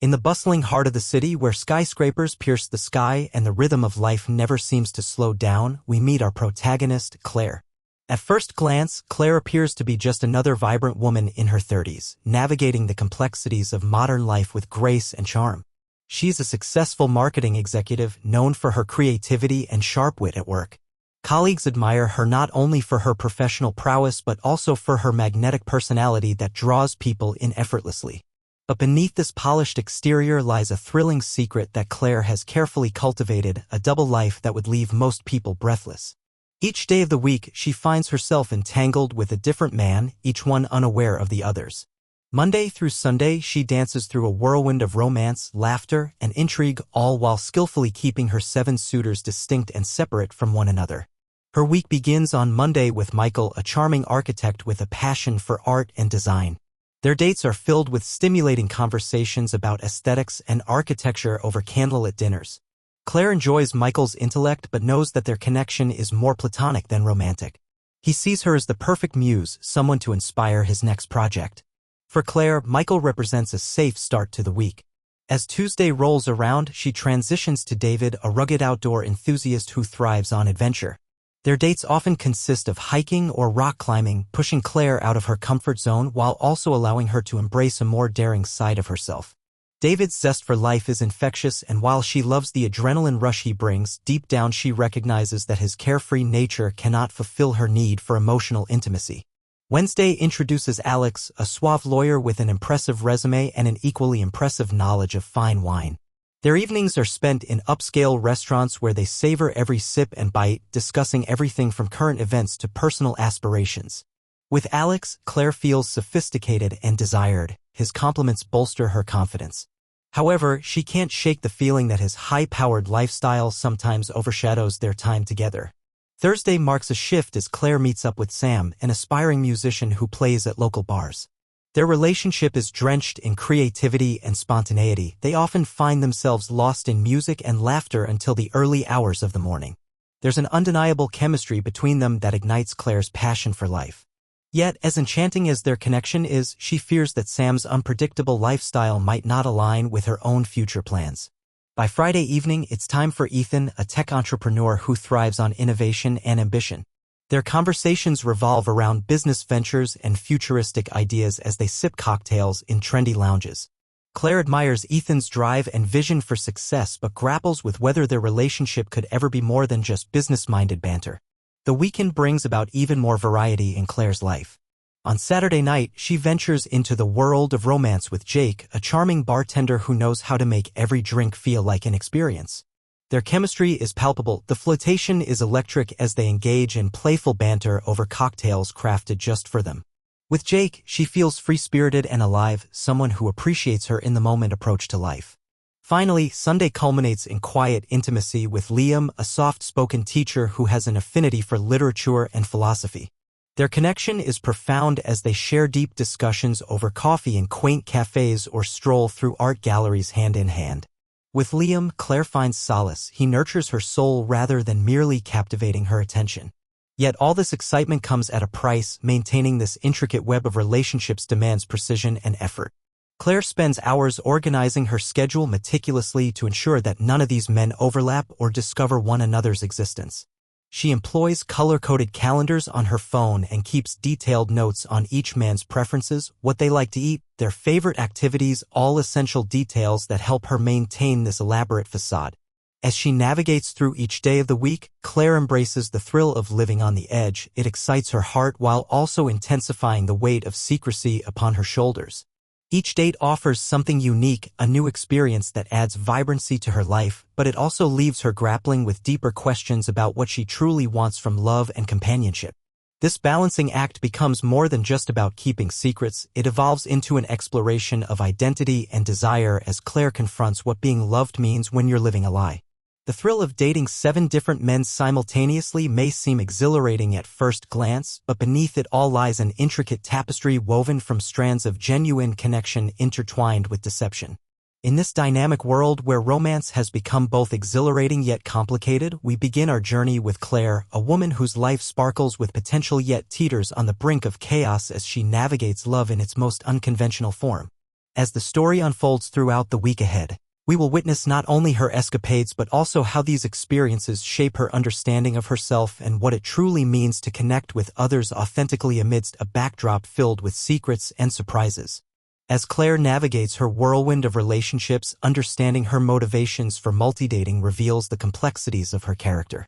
In the bustling heart of the city where skyscrapers pierce the sky and the rhythm of life never seems to slow down, we meet our protagonist, Claire. At first glance, Claire appears to be just another vibrant woman in her 30s, navigating the complexities of modern life with grace and charm. She's a successful marketing executive known for her creativity and sharp wit at work. Colleagues admire her not only for her professional prowess but also for her magnetic personality that draws people in effortlessly. But beneath this polished exterior lies a thrilling secret that Claire has carefully cultivated, a double life that would leave most people breathless. Each day of the week, she finds herself entangled with a different man, each one unaware of the others. Monday through Sunday, she dances through a whirlwind of romance, laughter, and intrigue, all while skillfully keeping her 7 suitors distinct and separate from one another. Her week begins on Monday with Michael, a charming architect with a passion for art and design. Their dates are filled with stimulating conversations about aesthetics and architecture over candlelit dinners. Claire enjoys Michael's intellect but knows that their connection is more platonic than romantic. He sees her as the perfect muse, someone to inspire his next project. For Claire, Michael represents a safe start to the week. As Tuesday rolls around, she transitions to David, a rugged outdoor enthusiast who thrives on adventure. Their dates often consist of hiking or rock climbing, pushing Claire out of her comfort zone while also allowing her to embrace a more daring side of herself. David's zest for life is infectious, and while she loves the adrenaline rush he brings, deep down she recognizes that his carefree nature cannot fulfill her need for emotional intimacy. Wednesday introduces Alex, a suave lawyer with an impressive resume and an equally impressive knowledge of fine wine. Their evenings are spent in upscale restaurants where they savor every sip and bite, discussing everything from current events to personal aspirations. With Alex, Claire feels sophisticated and desired. His compliments bolster her confidence. However, she can't shake the feeling that his high-powered lifestyle sometimes overshadows their time together. Thursday marks a shift as Claire meets up with Sam, an aspiring musician who plays at local bars. Their relationship is drenched in creativity and spontaneity. They often find themselves lost in music and laughter until the early hours of the morning. There's an undeniable chemistry between them that ignites Claire's passion for life. Yet, as enchanting as their connection is, she fears that Sam's unpredictable lifestyle might not align with her own future plans. By Friday evening, it's time for Ethan, a tech entrepreneur who thrives on innovation and ambition. Their conversations revolve around business ventures and futuristic ideas as they sip cocktails in trendy lounges. Claire admires Ethan's drive and vision for success but grapples with whether their relationship could ever be more than just business-minded banter. The weekend brings about even more variety in Claire's life. On Saturday night, she ventures into the world of romance with Jake, a charming bartender who knows how to make every drink feel like an experience. Their chemistry is palpable. The flirtation is electric as they engage in playful banter over cocktails crafted just for them. With Jake, she feels free-spirited and alive, someone who appreciates her in-the-moment approach to life. Finally, Sunday culminates in quiet intimacy with Liam, a soft-spoken teacher who has an affinity for literature and philosophy. Their connection is profound as they share deep discussions over coffee in quaint cafes or stroll through art galleries hand in hand. With Liam, Claire finds solace. He nurtures her soul rather than merely captivating her attention. Yet all this excitement comes at a price. Maintaining this intricate web of relationships demands precision and effort. Claire spends hours organizing her schedule meticulously to ensure that none of these men overlap or discover one another's existence. She employs color-coded calendars on her phone and keeps detailed notes on each man's preferences, what they like to eat, their favorite activities, all essential details that help her maintain this elaborate facade. As she navigates through each day of the week, Claire embraces the thrill of living on the edge. It excites her heart while also intensifying the weight of secrecy upon her shoulders. Each date offers something unique, a new experience that adds vibrancy to her life, but it also leaves her grappling with deeper questions about what she truly wants from love and companionship. This balancing act becomes more than just about keeping secrets. It evolves into an exploration of identity and desire as Claire confronts what being loved means when you're living a lie. The thrill of dating 7 different men simultaneously may seem exhilarating at first glance, but beneath it all lies an intricate tapestry woven from strands of genuine connection intertwined with deception. In this dynamic world where romance has become both exhilarating yet complicated, we begin our journey with Claire, a woman whose life sparkles with potential yet teeters on the brink of chaos as she navigates love in its most unconventional form. As the story unfolds throughout the week ahead, we will witness not only her escapades but also how these experiences shape her understanding of herself and what it truly means to connect with others authentically amidst a backdrop filled with secrets and surprises. As Claire navigates her whirlwind of relationships, understanding her motivations for multidating reveals the complexities of her character.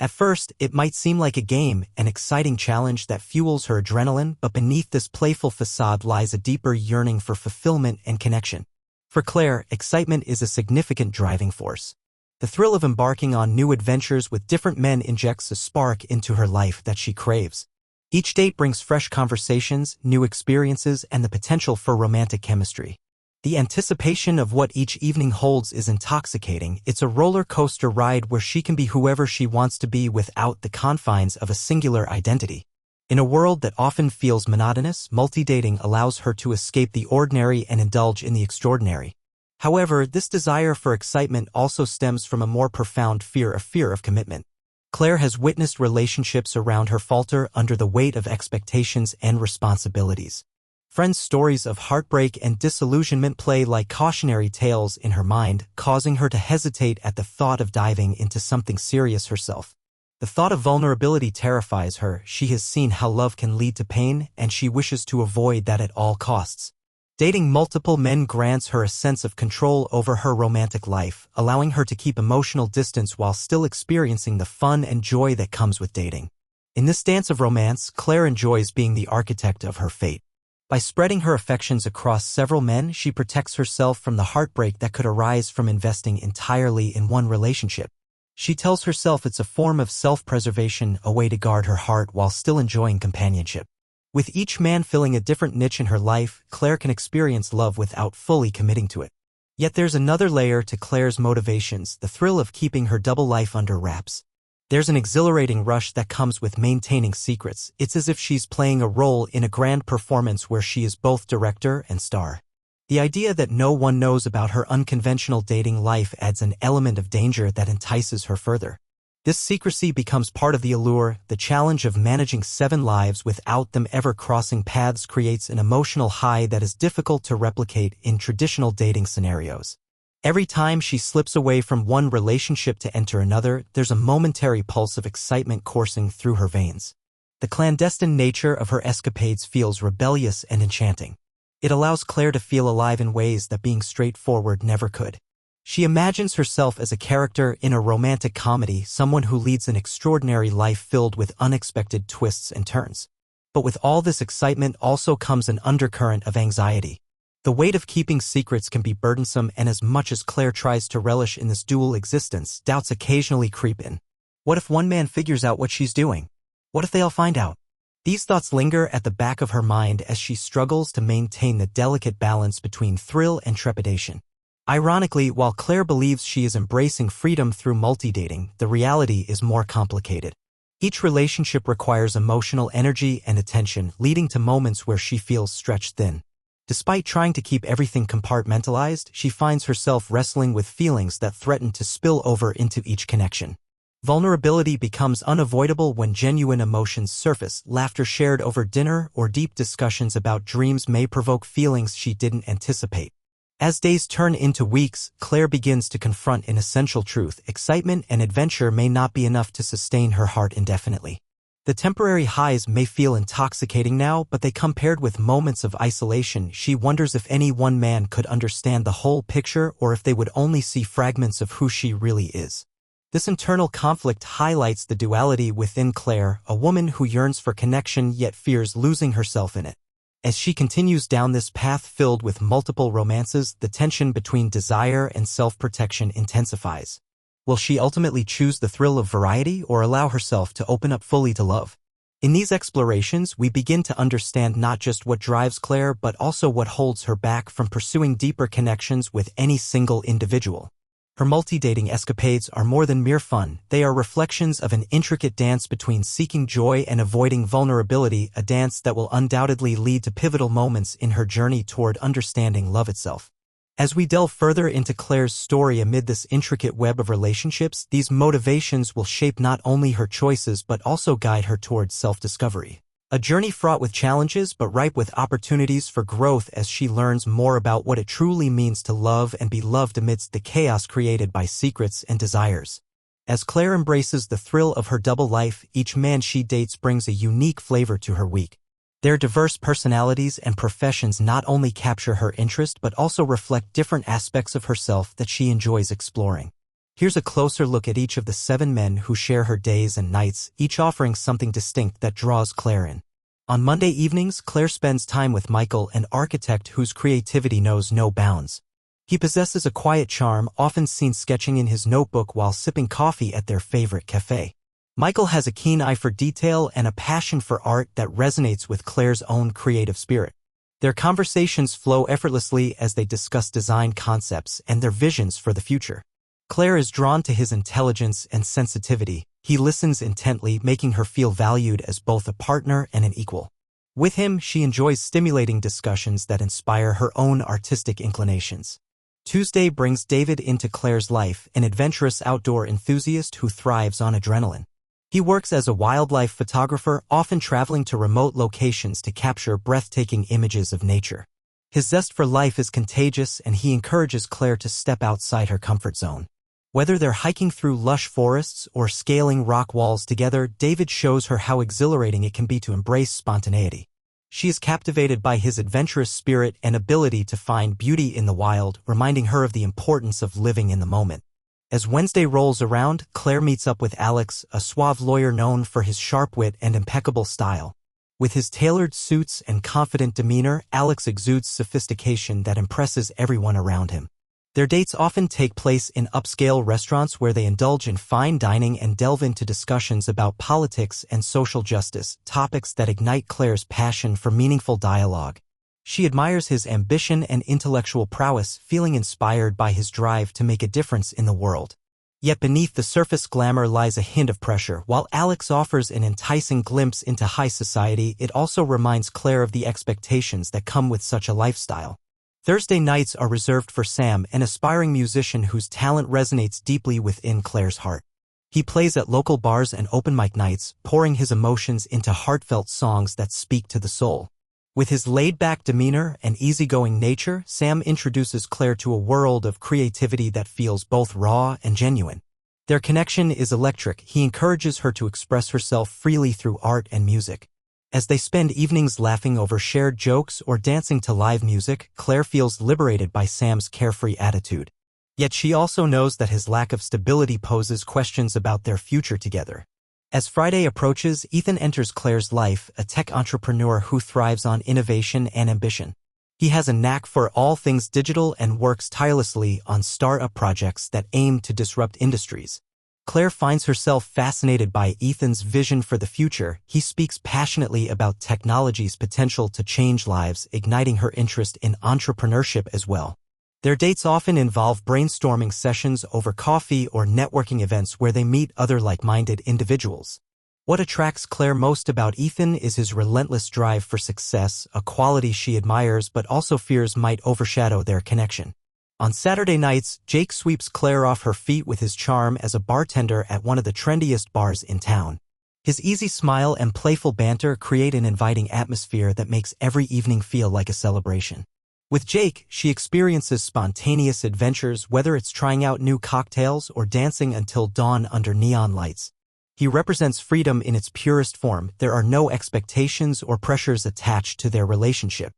At first, it might seem like a game, an exciting challenge that fuels her adrenaline, but beneath this playful facade lies a deeper yearning for fulfillment and connection. For Claire, excitement is a significant driving force. The thrill of embarking on new adventures with different men injects a spark into her life that she craves. Each date brings fresh conversations, new experiences, and the potential for romantic chemistry. The anticipation of what each evening holds is intoxicating. It's a roller coaster ride where she can be whoever she wants to be without the confines of a singular identity. In a world that often feels monotonous, multidating allows her to escape the ordinary and indulge in the extraordinary. However, this desire for excitement also stems from a more profound fear of commitment. Claire has witnessed relationships around her falter under the weight of expectations and responsibilities. Friends' stories of heartbreak and disillusionment play like cautionary tales in her mind, causing her to hesitate at the thought of diving into something serious herself. The thought of vulnerability terrifies her. She has seen how love can lead to pain, and she wishes to avoid that at all costs. Dating multiple men grants her a sense of control over her romantic life, allowing her to keep emotional distance while still experiencing the fun and joy that comes with dating. In this dance of romance, Claire enjoys being the architect of her fate. By spreading her affections across several men, she protects herself from the heartbreak that could arise from investing entirely in one relationship. She tells herself it's a form of self-preservation, a way to guard her heart while still enjoying companionship. With each man filling a different niche in her life, Claire can experience love without fully committing to it. Yet there's another layer to Claire's motivations, the thrill of keeping her double life under wraps. There's an exhilarating rush that comes with maintaining secrets. It's as if she's playing a role in a grand performance where she is both director and star. The idea that no one knows about her unconventional dating life adds an element of danger that entices her further. This secrecy becomes part of the allure. The challenge of managing 7 lives without them ever crossing paths creates an emotional high that is difficult to replicate in traditional dating scenarios. Every time she slips away from one relationship to enter another, there's a momentary pulse of excitement coursing through her veins. The clandestine nature of her escapades feels rebellious and enchanting. It allows Claire to feel alive in ways that being straightforward never could. She imagines herself as a character in a romantic comedy, someone who leads an extraordinary life filled with unexpected twists and turns. But with all this excitement also comes an undercurrent of anxiety. The weight of keeping secrets can be burdensome, and as much as Claire tries to relish in this dual existence, doubts occasionally creep in. What if one man figures out what she's doing? What if they all find out? These thoughts linger at the back of her mind as she struggles to maintain the delicate balance between thrill and trepidation. Ironically, while Claire believes she is embracing freedom through multidating, the reality is more complicated. Each relationship requires emotional energy and attention, leading to moments where she feels stretched thin. Despite trying to keep everything compartmentalized, she finds herself wrestling with feelings that threaten to spill over into each connection. Vulnerability becomes unavoidable when genuine emotions surface. Laughter shared over dinner or deep discussions about dreams may provoke feelings she didn't anticipate. As days turn into weeks, Claire begins to confront an essential truth: excitement and adventure may not be enough to sustain her heart indefinitely. The temporary highs may feel intoxicating now, but they come paired with moments of isolation. She wonders if any one man could understand the whole picture or if they would only see fragments of who she really is. This internal conflict highlights the duality within Claire, a woman who yearns for connection yet fears losing herself in it. As she continues down this path filled with multiple romances, the tension between desire and self-protection intensifies. Will she ultimately choose the thrill of variety or allow herself to open up fully to love? In these explorations, we begin to understand not just what drives Claire but also what holds her back from pursuing deeper connections with any single individual. Her multi-dating escapades are more than mere fun. They are reflections of an intricate dance between seeking joy and avoiding vulnerability, a dance that will undoubtedly lead to pivotal moments in her journey toward understanding love itself. As we delve further into Claire's story amid this intricate web of relationships, these motivations will shape not only her choices but also guide her towards self-discovery. A journey fraught with challenges but ripe with opportunities for growth as she learns more about what it truly means to love and be loved amidst the chaos created by secrets and desires. As Claire embraces the thrill of her double life, each man she dates brings a unique flavor to her week. Their diverse personalities and professions not only capture her interest but also reflect different aspects of herself that she enjoys exploring. Here's a closer look at each of the 7 men who share her days and nights, each offering something distinct that draws Claire in. On Monday evenings, Claire spends time with Michael, an architect whose creativity knows no bounds. He possesses a quiet charm, often seen sketching in his notebook while sipping coffee at their favorite cafe. Michael has a keen eye for detail and a passion for art that resonates with Claire's own creative spirit. Their conversations flow effortlessly as they discuss design concepts and their visions for the future. Claire is drawn to his intelligence and sensitivity. He listens intently, making her feel valued as both a partner and an equal. With him, she enjoys stimulating discussions that inspire her own artistic inclinations. Tuesday brings David into Claire's life, an adventurous outdoor enthusiast who thrives on adrenaline. He works as a wildlife photographer, often traveling to remote locations to capture breathtaking images of nature. His zest for life is contagious, and he encourages Claire to step outside her comfort zone. Whether they're hiking through lush forests or scaling rock walls together, David shows her how exhilarating it can be to embrace spontaneity. She is captivated by his adventurous spirit and ability to find beauty in the wild, reminding her of the importance of living in the moment. As Wednesday rolls around, Claire meets up with Alex, a suave lawyer known for his sharp wit and impeccable style. With his tailored suits and confident demeanor, Alex exudes sophistication that impresses everyone around him. Their dates often take place in upscale restaurants where they indulge in fine dining and delve into discussions about politics and social justice, topics that ignite Claire's passion for meaningful dialogue. She admires his ambition and intellectual prowess, feeling inspired by his drive to make a difference in the world. Yet beneath the surface glamour lies a hint of pressure. While Alex offers an enticing glimpse into high society, it also reminds Claire of the expectations that come with such a lifestyle. Thursday nights are reserved for Sam, an aspiring musician whose talent resonates deeply within Claire's heart. He plays at local bars and open mic nights, pouring his emotions into heartfelt songs that speak to the soul. With his laid-back demeanor and easygoing nature, Sam introduces Claire to a world of creativity that feels both raw and genuine. Their connection is electric. He encourages her to express herself freely through art and music. As they spend evenings laughing over shared jokes or dancing to live music, Claire feels liberated by Sam's carefree attitude. Yet she also knows that his lack of stability poses questions about their future together. As Friday approaches, Ethan enters Claire's life, a tech entrepreneur who thrives on innovation and ambition. He has a knack for all things digital and works tirelessly on startup projects that aim to disrupt industries. Claire finds herself fascinated by Ethan's vision for the future. He speaks passionately about technology's potential to change lives, igniting her interest in entrepreneurship as well. Their dates often involve brainstorming sessions over coffee or networking events where they meet other like-minded individuals. What attracts Claire most about Ethan is his relentless drive for success, a quality she admires but also fears might overshadow their connection. On Saturday nights, Jake sweeps Claire off her feet with his charm as a bartender at one of the trendiest bars in town. His easy smile and playful banter create an inviting atmosphere that makes every evening feel like a celebration. With Jake, she experiences spontaneous adventures, whether it's trying out new cocktails or dancing until dawn under neon lights. He represents freedom in its purest form. There are no expectations or pressures attached to their relationship.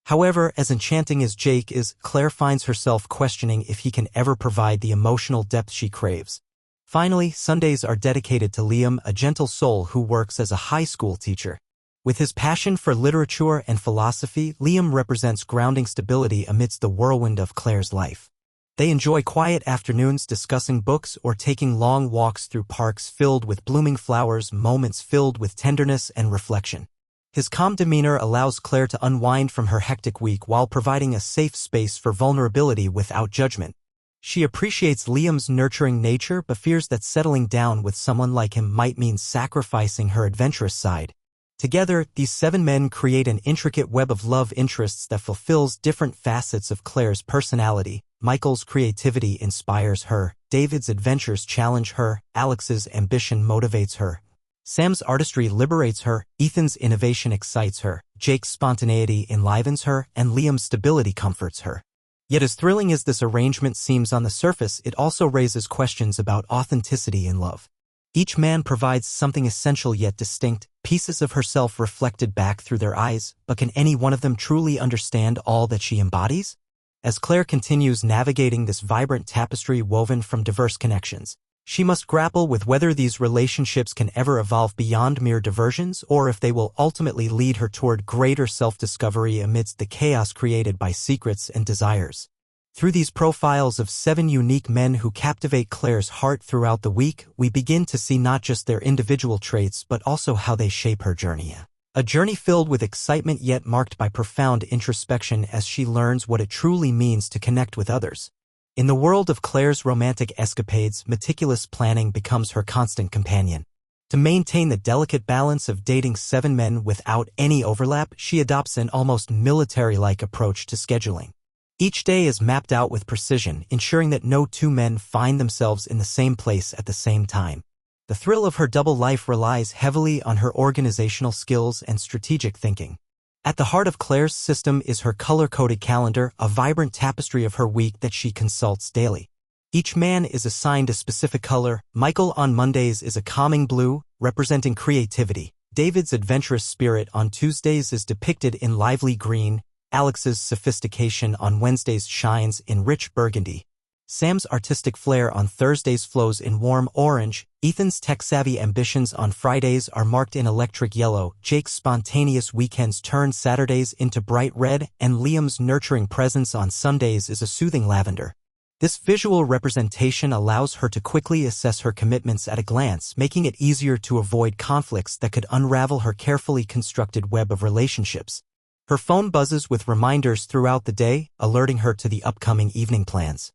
However, as enchanting as Jake is, Claire finds herself questioning if he can ever provide the emotional depth she craves. Finally, Sundays are dedicated to Liam, a gentle soul who works as a high school teacher. With his passion for literature and philosophy, Liam represents grounding stability amidst the whirlwind of Claire's life. They enjoy quiet afternoons discussing books or taking long walks through parks filled with blooming flowers, moments filled with tenderness and reflection. His calm demeanor allows Claire to unwind from her hectic week while providing a safe space for vulnerability without judgment. She appreciates Liam's nurturing nature but fears that settling down with someone like him might mean sacrificing her adventurous side. Together, these 7 men create an intricate web of love interests that fulfills different facets of Claire's personality. Michael's creativity inspires her, David's adventures challenge her, Alex's ambition motivates her, Sam's artistry liberates her, Ethan's innovation excites her, Jake's spontaneity enlivens her, and Liam's stability comforts her. Yet as thrilling as this arrangement seems on the surface, it also raises questions about authenticity in love. Each man provides something essential yet distinct, pieces of herself reflected back through their eyes, but can any one of them truly understand all that she embodies? As Claire continues navigating this vibrant tapestry woven from diverse connections, she must grapple with whether these relationships can ever evolve beyond mere diversions or if they will ultimately lead her toward greater self-discovery amidst the chaos created by secrets and desires. Through these profiles of 7 unique men who captivate Claire's heart throughout the week, we begin to see not just their individual traits but also how they shape her journey. A journey filled with excitement yet marked by profound introspection as she learns what it truly means to connect with others. In the world of Claire's romantic escapades, meticulous planning becomes her constant companion. To maintain the delicate balance of dating 7 men without any overlap, she adopts an almost military-like approach to scheduling. Each day is mapped out with precision, ensuring that no 2 men find themselves in the same place at the same time. The thrill of her double life relies heavily on her organizational skills and strategic thinking. At the heart of Claire's system is her color-coded calendar, a vibrant tapestry of her week that she consults daily. Each man is assigned a specific color. Michael on Mondays is a calming blue, representing creativity. David's adventurous spirit on Tuesdays is depicted in lively green. Alex's sophistication on Wednesdays shines in rich burgundy. Sam's artistic flair on Thursdays flows in warm orange. Ethan's tech-savvy ambitions on Fridays are marked in electric yellow. Jake's spontaneous weekends turn Saturdays into bright red, and Liam's nurturing presence on Sundays is a soothing lavender. This visual representation allows her to quickly assess her commitments at a glance, making it easier to avoid conflicts that could unravel her carefully constructed web of relationships. Her phone buzzes with reminders throughout the day, alerting her to the upcoming evening plans.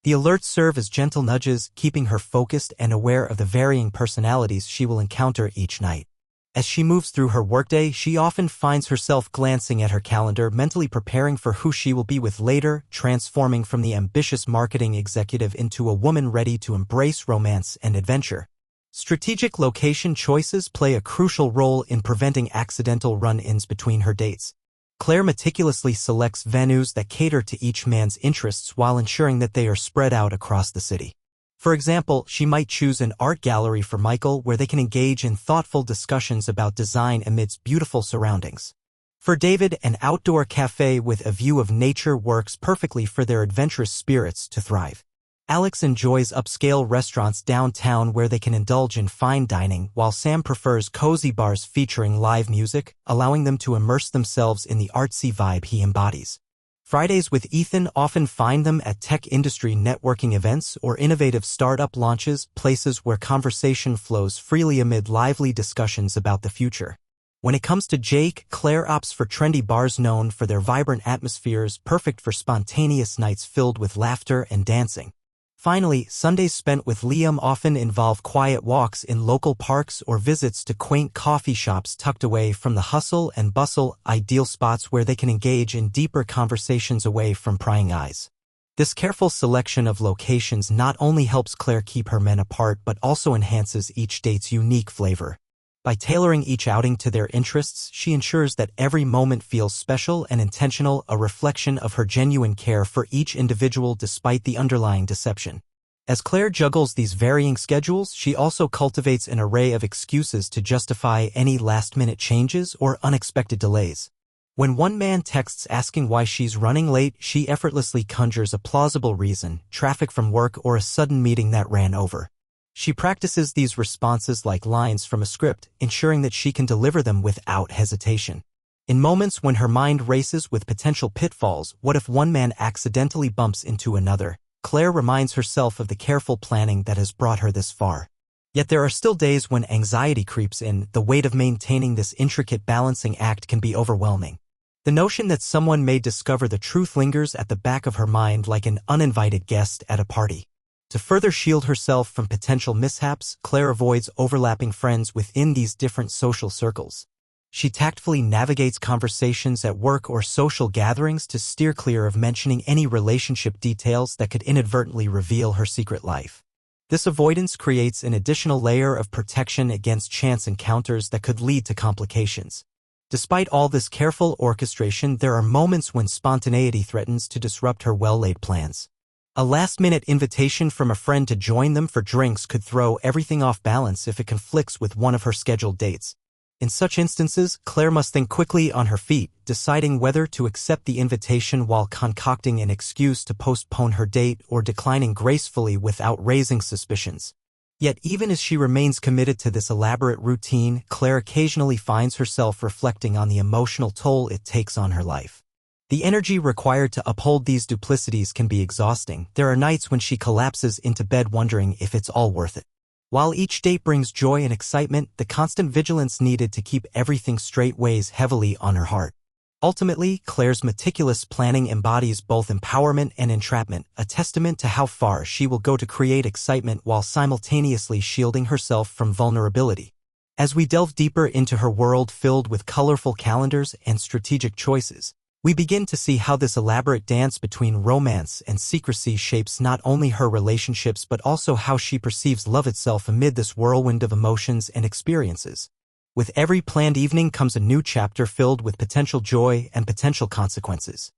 The alerts serve as gentle nudges, keeping her focused and aware of the varying personalities she will encounter each night. As she moves through her workday, she often finds herself glancing at her calendar, mentally preparing for who she will be with later, transforming from the ambitious marketing executive into a woman ready to embrace romance and adventure. Strategic location choices play a crucial role in preventing accidental run-ins between her dates. Claire meticulously selects venues that cater to each man's interests while ensuring that they are spread out across the city. For example, she might choose an art gallery for Michael where they can engage in thoughtful discussions about design amidst beautiful surroundings. For David, an outdoor cafe with a view of nature works perfectly for their adventurous spirits to thrive. Alex enjoys upscale restaurants downtown where they can indulge in fine dining, while Sam prefers cozy bars featuring live music, allowing them to immerse themselves in the artsy vibe he embodies. Fridays with Ethan often find them at tech industry networking events or innovative startup launches, places where conversation flows freely amid lively discussions about the future. When it comes to Jake, Claire opts for trendy bars known for their vibrant atmospheres, perfect for spontaneous nights filled with laughter and dancing. Finally, Sundays spent with Liam often involve quiet walks in local parks or visits to quaint coffee shops tucked away from the hustle and bustle, ideal spots where they can engage in deeper conversations away from prying eyes. This careful selection of locations not only helps Claire keep her men apart but also enhances each date's unique flavor. By tailoring each outing to their interests, she ensures that every moment feels special and intentional, a reflection of her genuine care for each individual despite the underlying deception. As Claire juggles these varying schedules, she also cultivates an array of excuses to justify any last-minute changes or unexpected delays. When one man texts asking why she's running late, she effortlessly conjures a plausible reason, traffic from work or a sudden meeting that ran over. She practices these responses like lines from a script, ensuring that she can deliver them without hesitation. In moments when her mind races with potential pitfalls, what if one man accidentally bumps into another? Claire reminds herself of the careful planning that has brought her this far. Yet there are still days when anxiety creeps in. The weight of maintaining this intricate balancing act can be overwhelming. The notion that someone may discover the truth lingers at the back of her mind like an uninvited guest at a party. To further shield herself from potential mishaps, Claire avoids overlapping friends within these different social circles. She tactfully navigates conversations at work or social gatherings to steer clear of mentioning any relationship details that could inadvertently reveal her secret life. This avoidance creates an additional layer of protection against chance encounters that could lead to complications. Despite all this careful orchestration, there are moments when spontaneity threatens to disrupt her well-laid plans. A last-minute invitation from a friend to join them for drinks could throw everything off balance if it conflicts with one of her scheduled dates. In such instances, Claire must think quickly on her feet, deciding whether to accept the invitation while concocting an excuse to postpone her date or declining gracefully without raising suspicions. Yet even as she remains committed to this elaborate routine, Claire occasionally finds herself reflecting on the emotional toll it takes on her life. The energy required to uphold these duplicities can be exhausting. There are nights when she collapses into bed wondering if it's all worth it. While each date brings joy and excitement, the constant vigilance needed to keep everything straight weighs heavily on her heart. Ultimately, Claire's meticulous planning embodies both empowerment and entrapment, a testament to how far she will go to create excitement while simultaneously shielding herself from vulnerability. As we delve deeper into her world filled with colorful calendars and strategic choices, we begin to see how this elaborate dance between romance and secrecy shapes not only her relationships but also how she perceives love itself amid this whirlwind of emotions and experiences. With every planned evening comes a new chapter filled with potential joy and potential consequences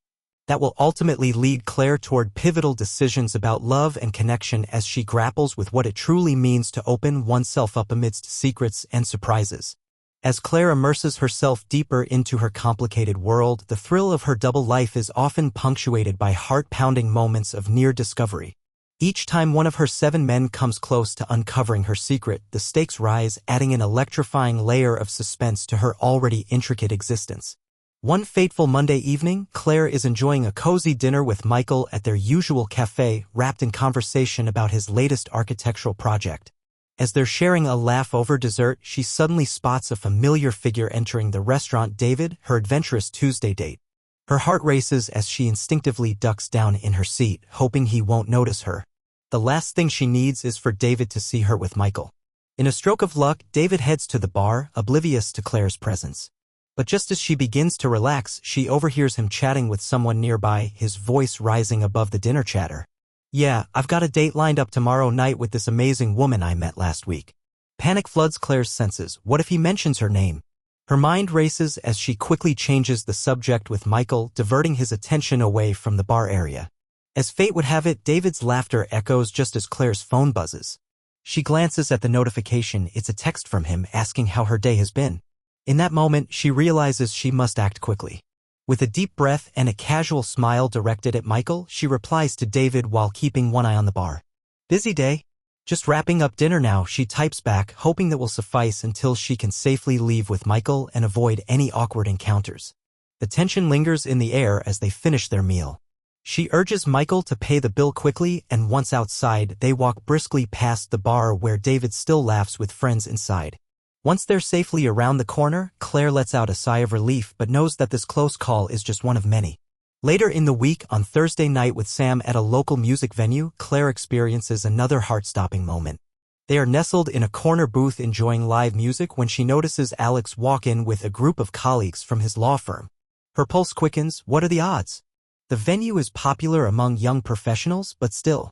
that will ultimately lead Claire toward pivotal decisions about love and connection as she grapples with what it truly means to open oneself up amidst secrets and surprises. As Claire immerses herself deeper into her complicated world, the thrill of her double life is often punctuated by heart-pounding moments of near discovery. Each time one of her 7 men comes close to uncovering her secret, the stakes rise, adding an electrifying layer of suspense to her already intricate existence. One fateful Monday evening, Claire is enjoying a cozy dinner with Michael at their usual cafe, wrapped in conversation about his latest architectural project. As they're sharing a laugh over dessert, she suddenly spots a familiar figure entering the restaurant: David, her adventurous Tuesday date. Her heart races as she instinctively ducks down in her seat, hoping he won't notice her. The last thing she needs is for David to see her with Michael. In a stroke of luck, David heads to the bar, oblivious to Claire's presence. But just as she begins to relax, she overhears him chatting with someone nearby, his voice rising above the dinner chatter. "Yeah, I've got a date lined up tomorrow night with this amazing woman I met last week." Panic floods Claire's senses. What if he mentions her name? Her mind races as she quickly changes the subject with Michael, diverting his attention away from the bar area. As fate would have it, David's laughter echoes just as Claire's phone buzzes. She glances at the notification. It's a text from him asking how her day has been. In that moment, she realizes she must act quickly. With a deep breath and a casual smile directed at Michael, she replies to David while keeping one eye on the bar. "Busy day? Just wrapping up dinner now," she types back, hoping that will suffice until she can safely leave with Michael and avoid any awkward encounters. The tension lingers in the air as they finish their meal. She urges Michael to pay the bill quickly, and once outside, they walk briskly past the bar where David still laughs with friends inside. Once they're safely around the corner, Claire lets out a sigh of relief but knows that this close call is just one of many. Later in the week, on Thursday night with Sam at a local music venue, Claire experiences another heart-stopping moment. They are nestled in a corner booth enjoying live music when she notices Alex walk in with a group of colleagues from his law firm. Her pulse quickens. What are the odds? The venue is popular among young professionals, but still.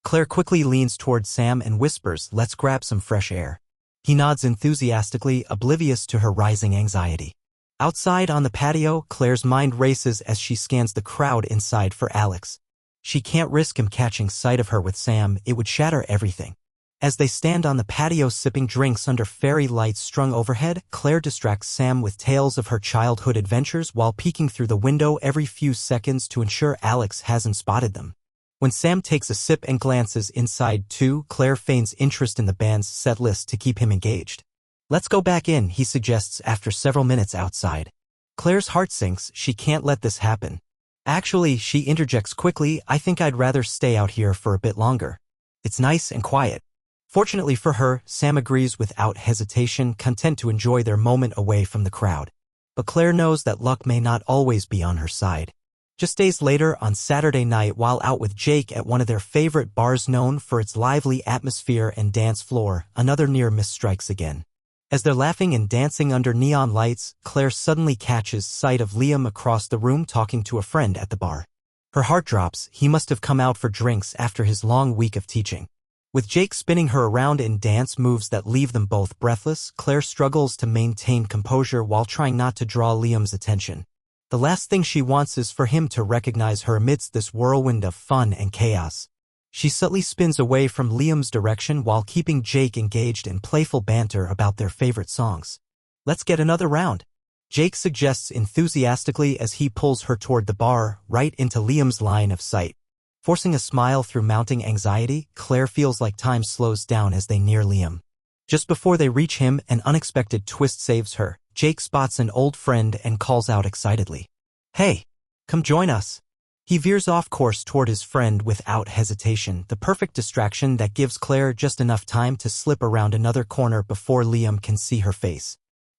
Claire quickly leans toward Sam and whispers, "Let's grab some fresh air." He nods enthusiastically, oblivious to her rising anxiety. Outside on the patio, Claire's mind races as she scans the crowd inside for Alex. She can't risk him catching sight of her with Sam. It would shatter everything. As they stand on the patio sipping drinks under fairy lights strung overhead, Claire distracts Sam with tales of her childhood adventures while peeking through the window every few seconds to ensure Alex hasn't spotted them. When Sam takes a sip and glances inside too, Claire feigns interest in the band's set list to keep him engaged. "Let's go back in," he suggests after several minutes outside. Claire's heart sinks. She can't let this happen. "Actually," she interjects quickly, "I think I'd rather stay out here for a bit longer. It's nice and quiet." Fortunately for her, Sam agrees without hesitation, content to enjoy their moment away from the crowd. But Claire knows that luck may not always be on her side. Just days later, on Saturday night, while out with Jake at one of their favorite bars known for its lively atmosphere and dance floor, another near miss strikes again. As they're laughing and dancing under neon lights, Claire suddenly catches sight of Liam across the room talking to a friend at the bar. Her heart drops. He must have come out for drinks after his long week of teaching. With Jake spinning her around in dance moves that leave them both breathless, Claire struggles to maintain composure while trying not to draw Liam's attention. The last thing she wants is for him to recognize her amidst this whirlwind of fun and chaos. She subtly spins away from Liam's direction while keeping Jake engaged in playful banter about their favorite songs. "Let's get another round," Jake suggests enthusiastically as he pulls her toward the bar, right into Liam's line of sight. Forcing a smile through mounting anxiety, Claire feels like time slows down as they near Liam. Just before they reach him, an unexpected twist saves her. Jake spots an old friend and calls out excitedly, "Hey, come join us." He veers off course toward his friend without hesitation, the perfect distraction that gives Claire just enough time to slip around another corner before Liam can see her face.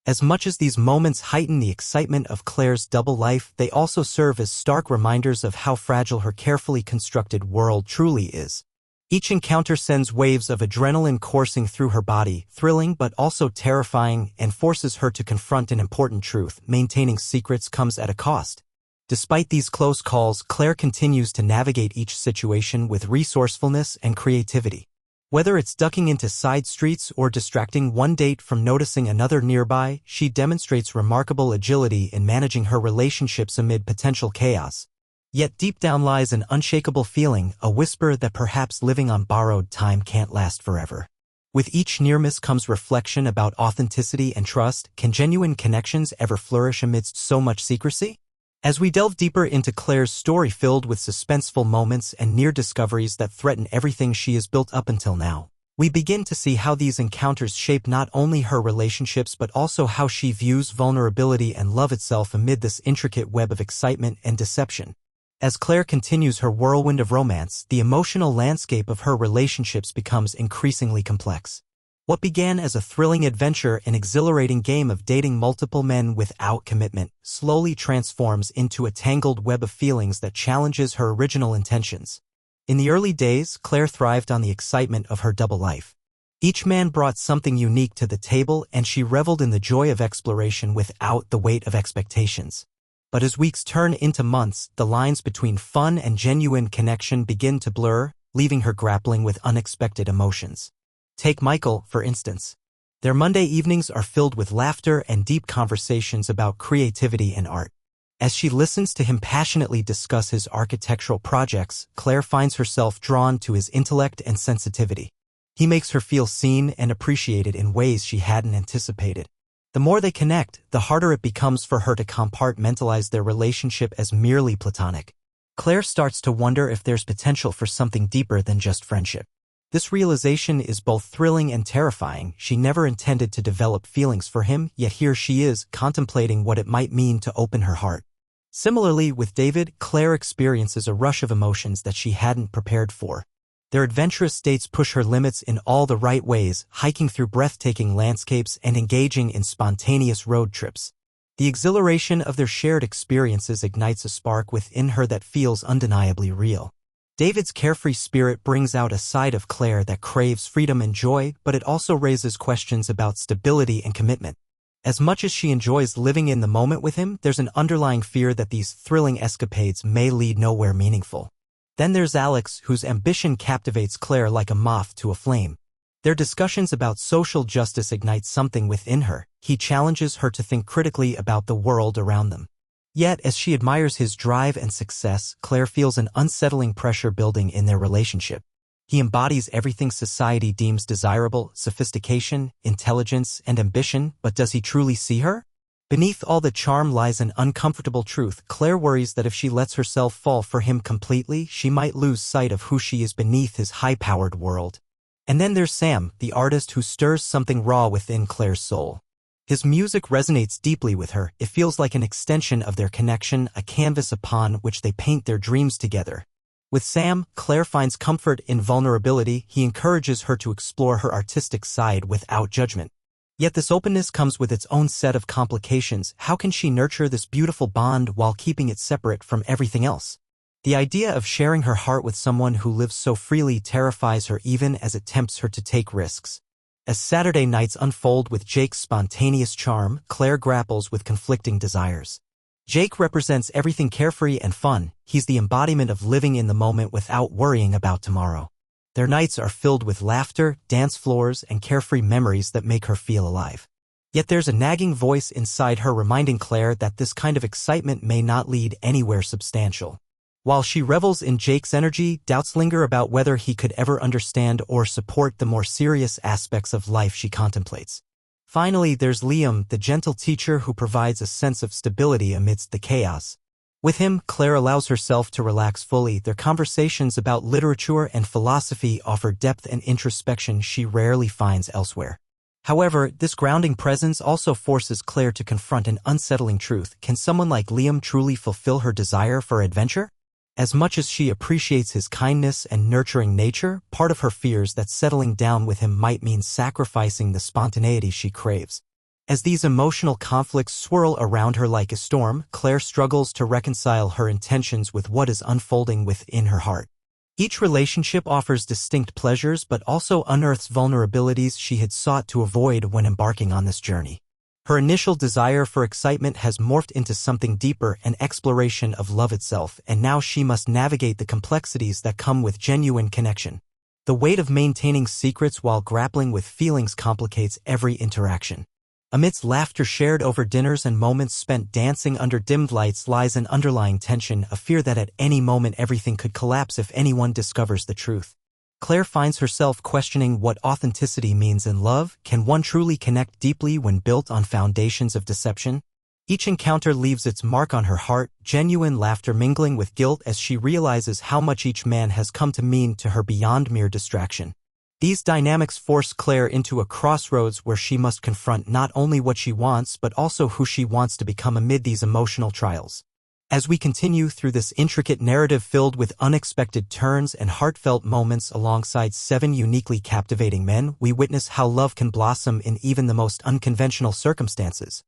As much as these moments heighten the excitement of Claire's double life, they also serve as stark reminders of how fragile her carefully constructed world truly is. Each encounter sends waves of adrenaline coursing through her body, thrilling but also terrifying, and forces her to confront an important truth: maintaining secrets comes at a cost. Despite these close calls, Claire continues to navigate each situation with resourcefulness and creativity. Whether it's ducking into side streets or distracting one date from noticing another nearby, she demonstrates remarkable agility in managing her relationships amid potential chaos. Yet deep down lies an unshakable feeling, a whisper that perhaps living on borrowed time can't last forever. With each near miss comes reflection about authenticity and trust. Can genuine connections ever flourish amidst so much secrecy? As we delve deeper into Claire's story filled with suspenseful moments and near discoveries that threaten everything she has built up until now, we begin to see how these encounters shape not only her relationships but also how she views vulnerability and love itself amid this intricate web of excitement and deception. As Claire continues her whirlwind of romance, the emotional landscape of her relationships becomes increasingly complex. What began as a thrilling adventure and exhilarating game of dating multiple men without commitment slowly transforms into a tangled web of feelings that challenges her original intentions. In the early days, Claire thrived on the excitement of her double life. Each man brought something unique to the table, and she reveled in the joy of exploration without the weight of expectations. But as weeks turn into months, the lines between fun and genuine connection begin to blur, leaving her grappling with unexpected emotions. Take Michael, for instance. Their Monday evenings are filled with laughter and deep conversations about creativity and art. As she listens to him passionately discuss his architectural projects, Claire finds herself drawn to his intellect and sensitivity. He makes her feel seen and appreciated in ways she hadn't anticipated. The more they connect, the harder it becomes for her to compartmentalize their relationship as merely platonic. Claire starts to wonder if there's potential for something deeper than just friendship. This realization is both thrilling and terrifying. She never intended to develop feelings for him, yet here she is, contemplating what it might mean to open her heart. Similarly, with David, Claire experiences a rush of emotions that she hadn't prepared for. Their adventurous dates push her limits in all the right ways, hiking through breathtaking landscapes and engaging in spontaneous road trips. The exhilaration of their shared experiences ignites a spark within her that feels undeniably real. David's carefree spirit brings out a side of Claire that craves freedom and joy, but it also raises questions about stability and commitment. As much as she enjoys living in the moment with him, there's an underlying fear that these thrilling escapades may lead nowhere meaningful. Then there's Alex, whose ambition captivates Claire like a moth to a flame. Their discussions about social justice ignite something within her. He challenges her to think critically about the world around them. Yet, as she admires his drive and success, Claire feels an unsettling pressure building in their relationship. He embodies everything society deems desirable: sophistication, intelligence, and ambition, but does he truly see her? Beneath all the charm lies an uncomfortable truth. Claire worries that if she lets herself fall for him completely, she might lose sight of who she is beneath his high-powered world. And then there's Sam, the artist who stirs something raw within Claire's soul. His music resonates deeply with her. It feels like an extension of their connection, a canvas upon which they paint their dreams together. With Sam, Claire finds comfort in vulnerability. He encourages her to explore her artistic side without judgment. Yet this openness comes with its own set of complications. How can she nurture this beautiful bond while keeping it separate from everything else? The idea of sharing her heart with someone who lives so freely terrifies her, even as it tempts her to take risks. As Saturday nights unfold with Jake's spontaneous charm, Claire grapples with conflicting desires. Jake represents everything carefree and fun. He's the embodiment of living in the moment without worrying about tomorrow. Their nights are filled with laughter, dance floors, and carefree memories that make her feel alive. Yet there's a nagging voice inside her reminding Claire that this kind of excitement may not lead anywhere substantial. While she revels in Jake's energy, doubts linger about whether he could ever understand or support the more serious aspects of life she contemplates. Finally, there's Liam, the gentle teacher who provides a sense of stability amidst the chaos. With him, Claire allows herself to relax fully. Their conversations about literature and philosophy offer depth and introspection she rarely finds elsewhere. However, this grounding presence also forces Claire to confront an unsettling truth. Can someone like Liam truly fulfill her desire for adventure? As much as she appreciates his kindness and nurturing nature, part of her fears that settling down with him might mean sacrificing the spontaneity she craves. As these emotional conflicts swirl around her like a storm, Claire struggles to reconcile her intentions with what is unfolding within her heart. Each relationship offers distinct pleasures but also unearths vulnerabilities she had sought to avoid when embarking on this journey. Her initial desire for excitement has morphed into something deeper, an exploration of love itself, and now she must navigate the complexities that come with genuine connection. The weight of maintaining secrets while grappling with feelings complicates every interaction. Amidst laughter shared over dinners and moments spent dancing under dimmed lights lies an underlying tension, a fear that at any moment everything could collapse if anyone discovers the truth. Claire finds herself questioning what authenticity means in love. Can one truly connect deeply when built on foundations of deception? Each encounter leaves its mark on her heart, genuine laughter mingling with guilt as she realizes how much each man has come to mean to her beyond mere distraction. These dynamics force Claire into a crossroads where she must confront not only what she wants but also who she wants to become amid these emotional trials. As we continue through this intricate narrative filled with unexpected turns and heartfelt moments alongside 7 uniquely captivating men, we witness how love can blossom in even the most unconventional circumstances,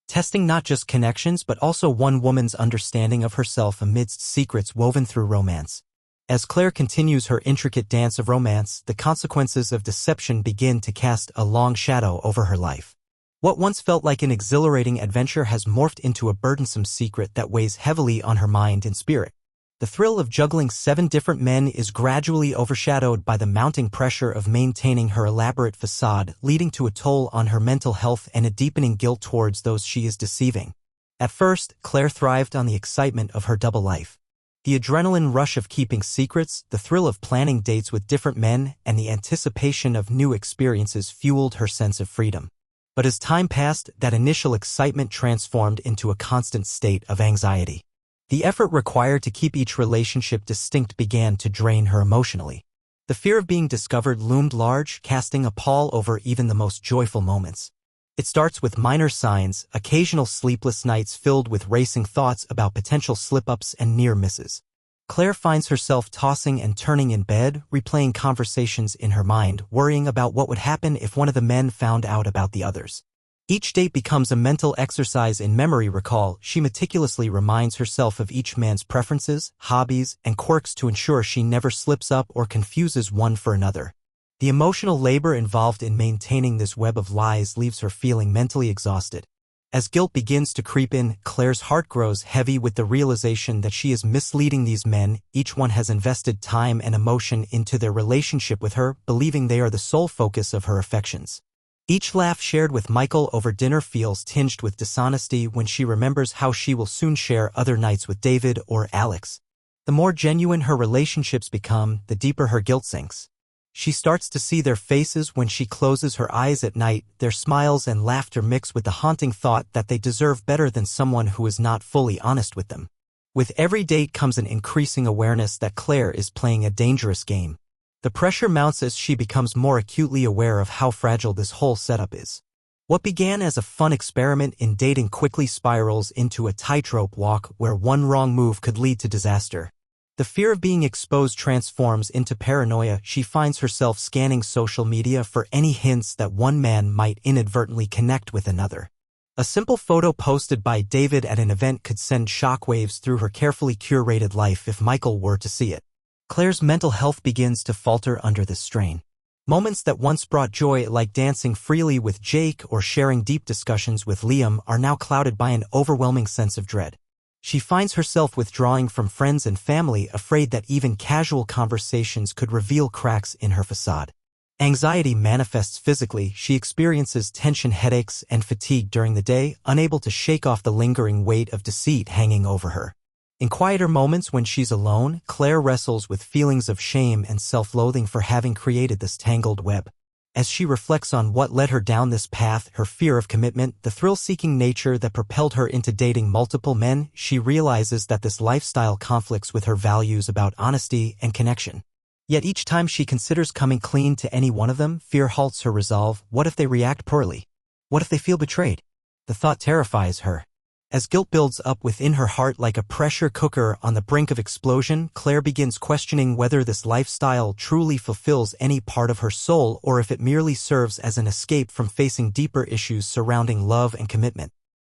testing not just connections but also one woman's understanding of herself amidst secrets woven through romance. As Claire continues her intricate dance of romance, the consequences of deception begin to cast a long shadow over her life. What once felt like an exhilarating adventure has morphed into a burdensome secret that weighs heavily on her mind and spirit. The thrill of juggling 7 different men is gradually overshadowed by the mounting pressure of maintaining her elaborate facade, leading to a toll on her mental health and a deepening guilt towards those she is deceiving. At first, Claire thrived on the excitement of her double life. The adrenaline rush of keeping secrets, the thrill of planning dates with different men, and the anticipation of new experiences fueled her sense of freedom. But as time passed, that initial excitement transformed into a constant state of anxiety. The effort required to keep each relationship distinct began to drain her emotionally. The fear of being discovered loomed large, casting a pall over even the most joyful moments. It starts with minor signs, occasional sleepless nights filled with racing thoughts about potential slip-ups and near misses. Claire finds herself tossing and turning in bed, replaying conversations in her mind, worrying about what would happen if one of the men found out about the others. Each date becomes a mental exercise in memory recall. She meticulously reminds herself of each man's preferences, hobbies, and quirks to ensure she never slips up or confuses one for another. The emotional labor involved in maintaining this web of lies leaves her feeling mentally exhausted. As guilt begins to creep in, Claire's heart grows heavy with the realization that she is misleading these men. Each one has invested time and emotion into their relationship with her, believing they are the sole focus of her affections. Each laugh shared with Michael over dinner feels tinged with dishonesty when she remembers how she will soon share other nights with David or Alex. The more genuine her relationships become, the deeper her guilt sinks. She starts to see their faces when she closes her eyes at night, their smiles and laughter mix with the haunting thought that they deserve better than someone who is not fully honest with them. With every date comes an increasing awareness that Claire is playing a dangerous game. The pressure mounts as she becomes more acutely aware of how fragile this whole setup is. What began as a fun experiment in dating quickly spirals into a tightrope walk where one wrong move could lead to disaster. The fear of being exposed transforms into paranoia. She finds herself scanning social media for any hints that one man might inadvertently connect with another. A simple photo posted by David at an event could send shockwaves through her carefully curated life if Michael were to see it. Claire's mental health begins to falter under this strain. Moments that once brought joy, like dancing freely with Jake or sharing deep discussions with Liam, are now clouded by an overwhelming sense of dread. She finds herself withdrawing from friends and family, afraid that even casual conversations could reveal cracks in her facade. Anxiety manifests physically. She experiences tension, headaches, and fatigue during the day, unable to shake off the lingering weight of deceit hanging over her. In quieter moments when she's alone, Claire wrestles with feelings of shame and self-loathing for having created this tangled web. As she reflects on what led her down this path, her fear of commitment, the thrill-seeking nature that propelled her into dating multiple men, she realizes that this lifestyle conflicts with her values about honesty and connection. Yet each time she considers coming clean to any one of them, fear halts her resolve. What if they react poorly? What if they feel betrayed? The thought terrifies her. As guilt builds up within her heart like a pressure cooker on the brink of explosion, Claire begins questioning whether this lifestyle truly fulfills any part of her soul or if it merely serves as an escape from facing deeper issues surrounding love and commitment.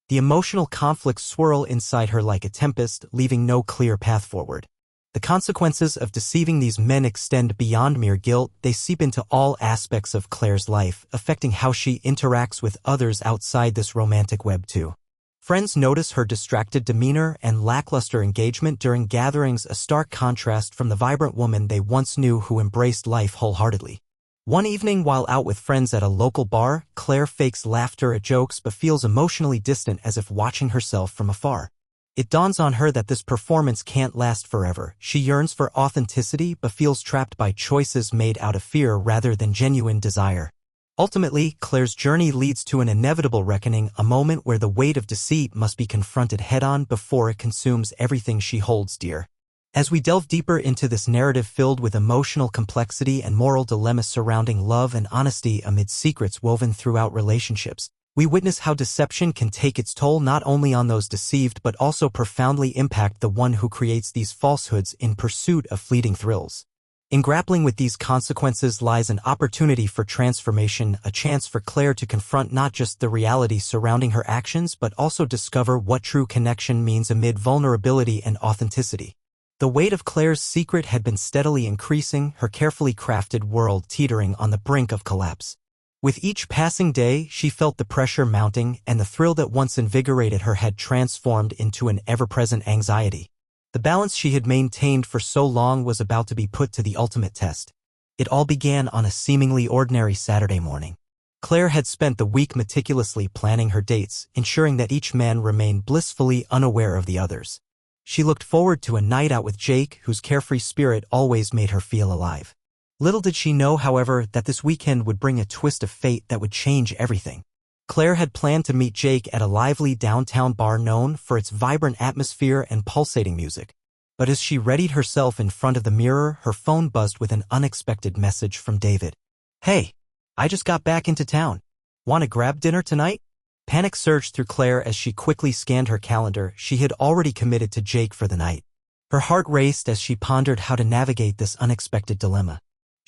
The emotional conflicts swirl inside her like a tempest, leaving no clear path forward. The consequences of deceiving these men extend beyond mere guilt. They seep into all aspects of Claire's life, affecting how she interacts with others outside this romantic web too. Friends notice her distracted demeanor and lackluster engagement during gatherings, a stark contrast from the vibrant woman they once knew who embraced life wholeheartedly. One evening while out with friends at a local bar, Claire fakes laughter at jokes but feels emotionally distant, as if watching herself from afar. It dawns on her that this performance can't last forever. She yearns for authenticity but feels trapped by choices made out of fear rather than genuine desire. Ultimately, Claire's journey leads to an inevitable reckoning, a moment where the weight of deceit must be confronted head-on before it consumes everything she holds dear. As we delve deeper into this narrative filled with emotional complexity and moral dilemmas surrounding love and honesty amid secrets woven throughout relationships, we witness how deception can take its toll not only on those deceived but also profoundly impact the one who creates these falsehoods in pursuit of fleeting thrills. In grappling with these consequences lies an opportunity for transformation, a chance for Claire to confront not just the reality surrounding her actions but also discover what true connection means amid vulnerability and authenticity. The weight of Claire's secret had been steadily increasing, her carefully crafted world teetering on the brink of collapse. With each passing day, she felt the pressure mounting, and the thrill that once invigorated her had transformed into an ever-present anxiety. The balance she had maintained for so long was about to be put to the ultimate test. It all began on a seemingly ordinary Saturday morning. Claire had spent the week meticulously planning her dates, ensuring that each man remained blissfully unaware of the others. She looked forward to a night out with Jake, whose carefree spirit always made her feel alive. Little did she know, however, that this weekend would bring a twist of fate that would change everything. Claire had planned to meet Jake at a lively downtown bar known for its vibrant atmosphere and pulsating music. But as she readied herself in front of the mirror, her phone buzzed with an unexpected message from David. "Hey, I just got back into town. Want to grab dinner tonight?" Panic surged through Claire as she quickly scanned her calendar. She had already committed to Jake for the night. Her heart raced as she pondered how to navigate this unexpected dilemma.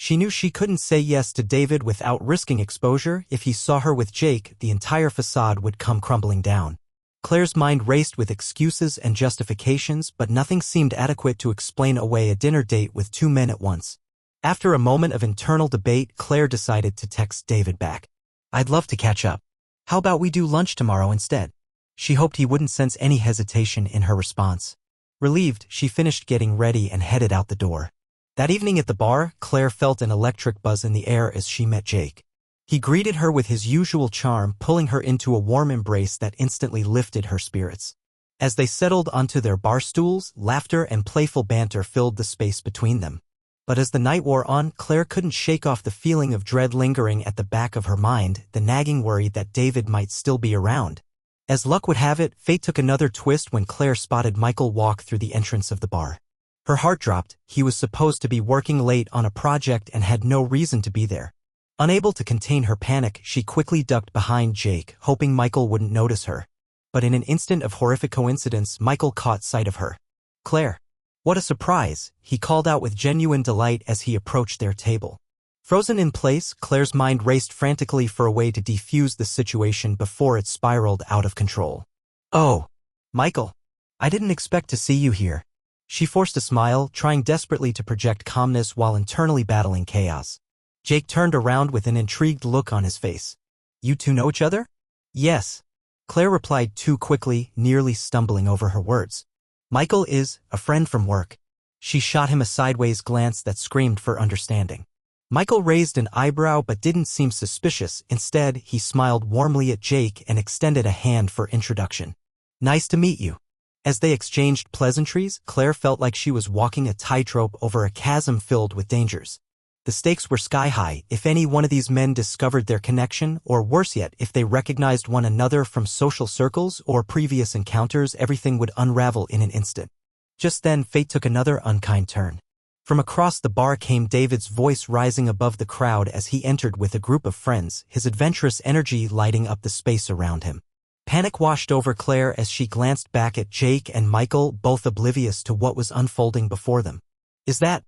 She knew she couldn't say yes to David without risking exposure. If he saw her with Jake, the entire facade would come crumbling down. Claire's mind raced with excuses and justifications, but nothing seemed adequate to explain away a dinner date with two men at once. After a moment of internal debate, Claire decided to text David back. "I'd love to catch up. How about we do lunch tomorrow instead?" She hoped he wouldn't sense any hesitation in her response. Relieved, she finished getting ready and headed out the door. That evening at the bar, Claire felt an electric buzz in the air as she met Jake. He greeted her with his usual charm, pulling her into a warm embrace that instantly lifted her spirits. As they settled onto their bar stools, laughter and playful banter filled the space between them. But as the night wore on, Claire couldn't shake off the feeling of dread lingering at the back of her mind, the nagging worry that David might still be around. As luck would have it, fate took another twist when Claire spotted Michael walk through the entrance of the bar. Her heart dropped. He was supposed to be working late on a project and had no reason to be there. Unable to contain her panic, she quickly ducked behind Jake, hoping Michael wouldn't notice her. But in an instant of horrific coincidence, Michael caught sight of her. "Claire, what a surprise," he called out with genuine delight as he approached their table. Frozen in place, Claire's mind raced frantically for a way to defuse the situation before it spiraled out of control. "Oh, Michael, I didn't expect to see you here." She forced a smile, trying desperately to project calmness while internally battling chaos. Jake turned around with an intrigued look on his face. "You two know each other?" "Yes," Claire replied too quickly, nearly stumbling over her words. Michael is a friend from work. She shot him a sideways glance that screamed for understanding. Michael raised an eyebrow but didn't seem suspicious. Instead, he smiled warmly at Jake and extended a hand for introduction. Nice to meet you. As they exchanged pleasantries, Claire felt like she was walking a tightrope over a chasm filled with dangers. The stakes were sky-high if any one of these men discovered their connection, or worse yet, if they recognized one another from social circles or previous encounters, everything would unravel in an instant. Just then, fate took another unkind turn. From across the bar came David's voice rising above the crowd as he entered with a group of friends, his adventurous energy lighting up the space around him. Panic washed over Claire as she glanced back at Jake and Michael, both oblivious to what was unfolding before them. Is that?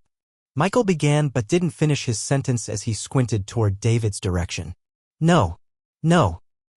Michael began but didn't finish his sentence as he squinted toward David's direction. No.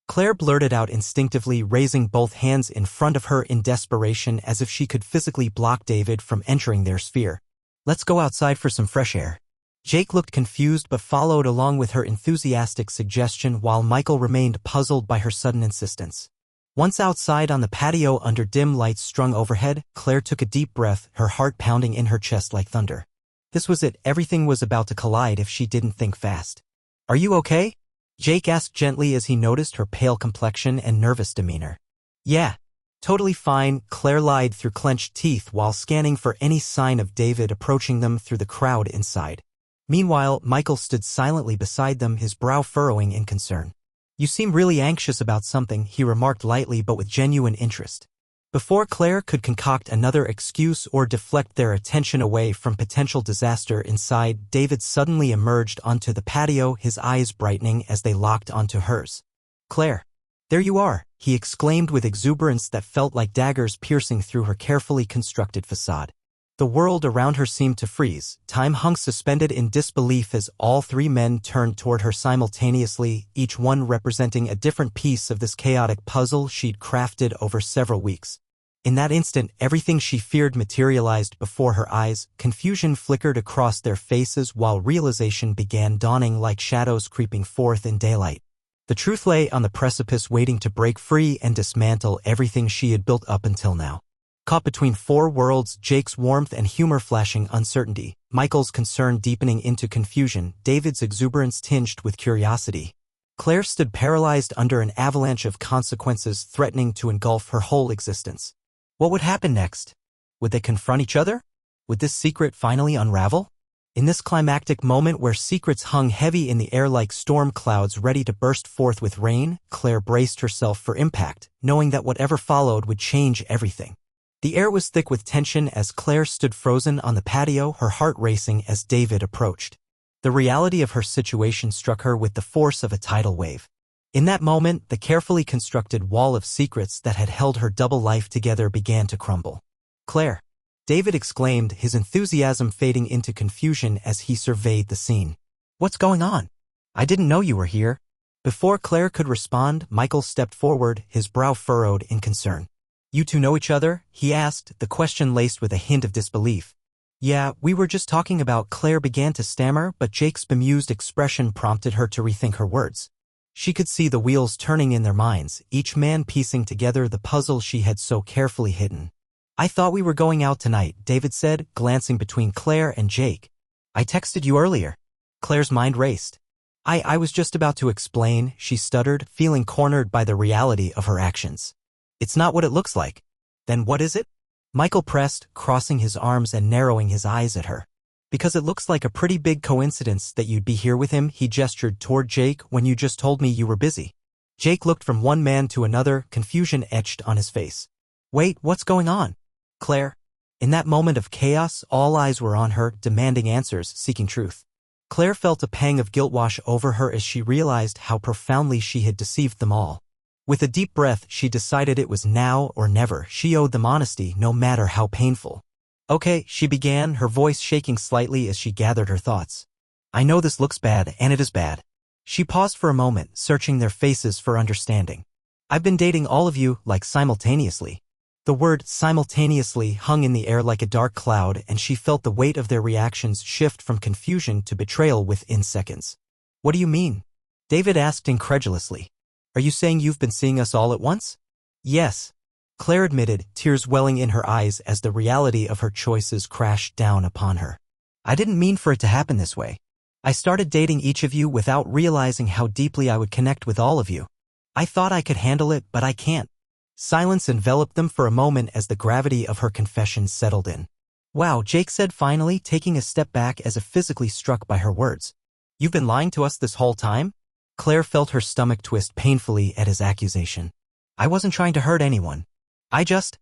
Claire blurted out instinctively, raising both hands in front of her in desperation as if she could physically block David from entering their sphere. Let's go outside for some fresh air. Jake looked confused but followed along with her enthusiastic suggestion while Michael remained puzzled by her sudden insistence. Once outside on the patio under dim lights strung overhead, Claire took a deep breath, her heart pounding in her chest like thunder. This was it, everything was about to collide if she didn't think fast. Are you okay? Jake asked gently as he noticed her pale complexion and nervous demeanor. Yeah. Totally fine, Claire lied through clenched teeth while scanning for any sign of David approaching them through the crowd inside. Meanwhile, Michael stood silently beside them, his brow furrowing in concern. You seem really anxious about something, he remarked lightly but with genuine interest. Before Claire could concoct another excuse or deflect their attention away from potential disaster inside, David suddenly emerged onto the patio, his eyes brightening as they locked onto hers. Claire. There you are, he exclaimed with exuberance that felt like daggers piercing through her carefully constructed facade. The world around her seemed to freeze, time hung suspended in disbelief as all three men turned toward her simultaneously, each one representing a different piece of this chaotic puzzle she'd crafted over several weeks. In that instant, everything she feared materialized before her eyes, confusion flickered across their faces while realization began dawning like shadows creeping forth in daylight. The truth lay on the precipice waiting to break free and dismantle everything she had built up until now. Caught between four worlds, Jake's warmth and humor flashing uncertainty, Michael's concern deepening into confusion, David's exuberance tinged with curiosity. Claire stood paralyzed under an avalanche of consequences threatening to engulf her whole existence. What would happen next? Would they confront each other? Would this secret finally unravel? In this climactic moment where secrets hung heavy in the air like storm clouds ready to burst forth with rain, Claire braced herself for impact, knowing that whatever followed would change everything. The air was thick with tension as Claire stood frozen on the patio, her heart racing as David approached. The reality of her situation struck her with the force of a tidal wave. In that moment, the carefully constructed wall of secrets that had held her double life together began to crumble. Claire! David exclaimed, his enthusiasm fading into confusion as he surveyed the scene. What's going on? I didn't know you were here. Before Claire could respond, Michael stepped forward, his brow furrowed in concern. You two know each other? He asked, the question laced with a hint of disbelief. Yeah, we were just talking about. Claire began to stammer, but Jake's bemused expression prompted her to rethink her words. She could see the wheels turning in their minds, each man piecing together the puzzle she had so carefully hidden. I thought we were going out tonight, David said, glancing between Claire and Jake. I texted you earlier. Claire's mind raced. I was just about to explain, she stuttered, feeling cornered by the reality of her actions. It's not what it looks like. Then what is it? Michael pressed, crossing his arms and narrowing his eyes at her. Because it looks like a pretty big coincidence that you'd be here with him, he gestured toward Jake, when you just told me you were busy. Jake looked from one man to another, confusion etched on his face. Wait, what's going on? Claire. In that moment of chaos, all eyes were on her, demanding answers, seeking truth. Claire felt a pang of guilt wash over her as she realized how profoundly she had deceived them all. With a deep breath, she decided it was now or never. She owed them honesty, no matter how painful. Okay, she began, her voice shaking slightly as she gathered her thoughts. I know this looks bad, and it is bad. She paused for a moment, searching their faces for understanding. I've been dating all of you, like simultaneously. The word simultaneously hung in the air like a dark cloud, and she felt the weight of their reactions shift from confusion to betrayal within seconds. What do you mean? David asked incredulously. Are you saying you've been seeing us all at once? Yes. Claire admitted, tears welling in her eyes as the reality of her choices crashed down upon her. I didn't mean for it to happen this way. I started dating each of you without realizing how deeply I would connect with all of you. I thought I could handle it, but I can't. Silence enveloped them for a moment as the gravity of her confession settled in. Wow, Jake said finally, taking a step back as if physically struck by her words. You've been lying to us this whole time? Claire felt her stomach twist painfully at his accusation. I wasn't trying to hurt anyone. I just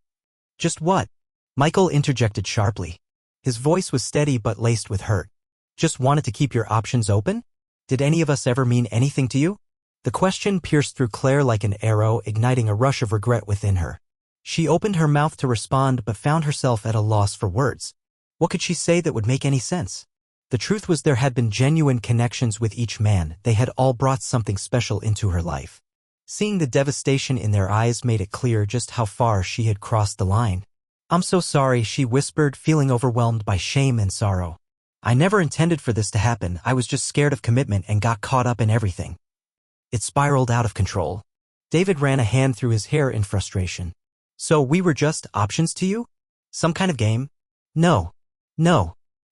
what? Michael interjected sharply. His voice was steady but laced with hurt. Just wanted to keep your options open? Did any of us ever mean anything to you? The question pierced through Claire like an arrow, igniting a rush of regret within her. She opened her mouth to respond but found herself at a loss for words. What could she say that would make any sense? The truth was there had been genuine connections with each man. They had all brought something special into her life. Seeing the devastation in their eyes made it clear just how far she had crossed the line. I'm so sorry, she whispered, feeling overwhelmed by shame and sorrow. I never intended for this to happen. I was just scared of commitment and got caught up in everything. It spiraled out of control. David ran a hand through his hair in frustration. So we were just options to you? Some kind of game? No.